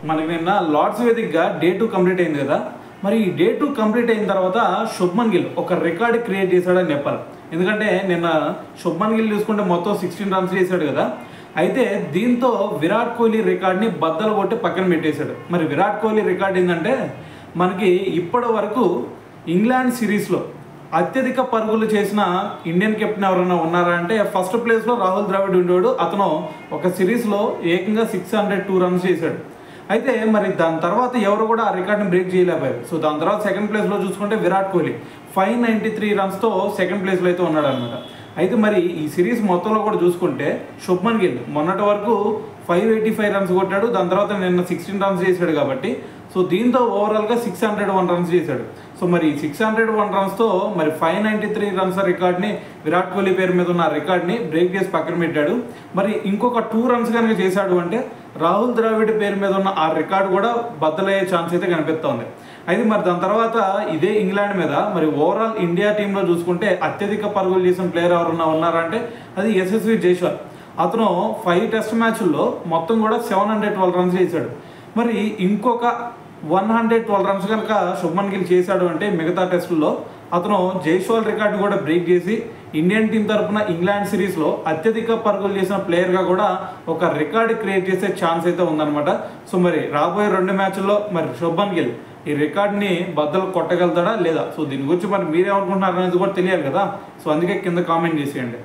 మనకి నిన్న లార్డ్స్ వేదికగా డే 2 కంప్లీట్ అయింది కదా. మరి ఈ డే 2 కంప్లీట్ అయిన తర్వాత శుభ్మన్ గిల్ ఒక రికార్డ్ క్రియేట్ చేశాడని చెప్పాలి. ఎందుకంటే నిన్న శుభ్మన్ గిల్ చూసుకుంటే మొత్తం 16 రన్స్ చేశాడు కదా. అయితే దీంతో విరాట్ కోహ్లీ రికార్డ్ని బద్దలు కొట్టి పక్కన పెట్టేశాడు. మరి విరాట్ కోహ్లీ రికార్డ్ ఏంటంటే మనకి ఇప్పటి వరకు ఇంగ్లాండ్ సిరీస్లో అత్యధిక పరుగులు చేసిన ఇండియన్ కెప్టెన్ ఎవరైనా ఉన్నారా అంటే ఫస్ట్ ప్లేస్లో రాహుల్ ద్రావిడ్ ఉండేవాడు. అతను ఒక సిరీస్లో ఏకంగా 602 రన్స్ చేశాడు. అయితే మరి దాని తర్వాత ఎవరు కూడా ఆ రికార్డ్ని బ్రేక్ చేయలేకపోయారు. సో దాని తర్వాత సెకండ్ ప్లేస్లో చూసుకుంటే విరాట్ కోహ్లీ 593 రన్స్తో సెకండ్ ప్లేస్లో అయితే ఉన్నాడు అనమాట. అయితే మరి ఈ సిరీస్ మొత్తంలో కూడా చూసుకుంటే శుభ్మన్ గిల్ మొన్నటి వరకు 585 రన్స్ కొట్టాడు. దాని తర్వాత నిన్న 16 రన్స్ చేశాడు కాబట్టి సో దీంతో ఓవరాల్గా 601 రన్స్ చేశాడు. సో మరి 601 రన్స్తో మరి 593 రన్స్ రికార్డ్ని విరాట్ కోహ్లీ పేరు మీద ఉన్న రికార్డ్ని బ్రేక్ చేసి పక్కన పెట్టాడు. మరి ఇంకొక 2 రన్స్ కనుక చేశాడు అంటే రాహుల్ ద్రావిడ్ పేరు మీద ఉన్న ఆ రికార్డు కూడా బద్దలయ్యే ఛాన్స్ అయితే కనిపిస్తోంది. అయితే మరి దాని తర్వాత ఇదే ఇంగ్లాండ్ మీద మరి ఓవరాల్ ఇండియా టీంలో చూసుకుంటే అత్యధిక పరుగులు చేసిన ప్లేయర్ ఎవరన్నా ఉన్నారంటే అది యశస్వి జైస్వాల్. అతను 5 టెస్ట్ మ్యాచ్ల్లో మొత్తం కూడా 712 రన్స్ చేశాడు. మరి ఇంకొక 112 రన్స్ కనుక శుభ్మన్ గిల్ చేశాడు అంటే మిగతా టెస్టుల్లో అతను జైస్వాల్ రికార్డు కూడా బ్రేక్ చేసి ఇండియన్ టీం తరఫున ఇంగ్లాండ్ సిరీస్లో అత్యధిక పరుగులు చేసిన ప్లేయర్గా కూడా ఒక రికార్డు క్రియేట్ చేసే ఛాన్స్ అయితే ఉందన్నమాట. సో మరి రాబోయే 2 మ్యాచ్ల్లో మరి శుభ్మన్ గిల్ ఈ రికార్డ్ని బద్దలు కొట్టగలుగుతాడా లేదా? సో దీని గురించి మరి మీరేమనుకుంటున్నారు అనేది కూడా తెలియాలి కదా. సో అందుకే కింద కామెంట్ చేసేయండి.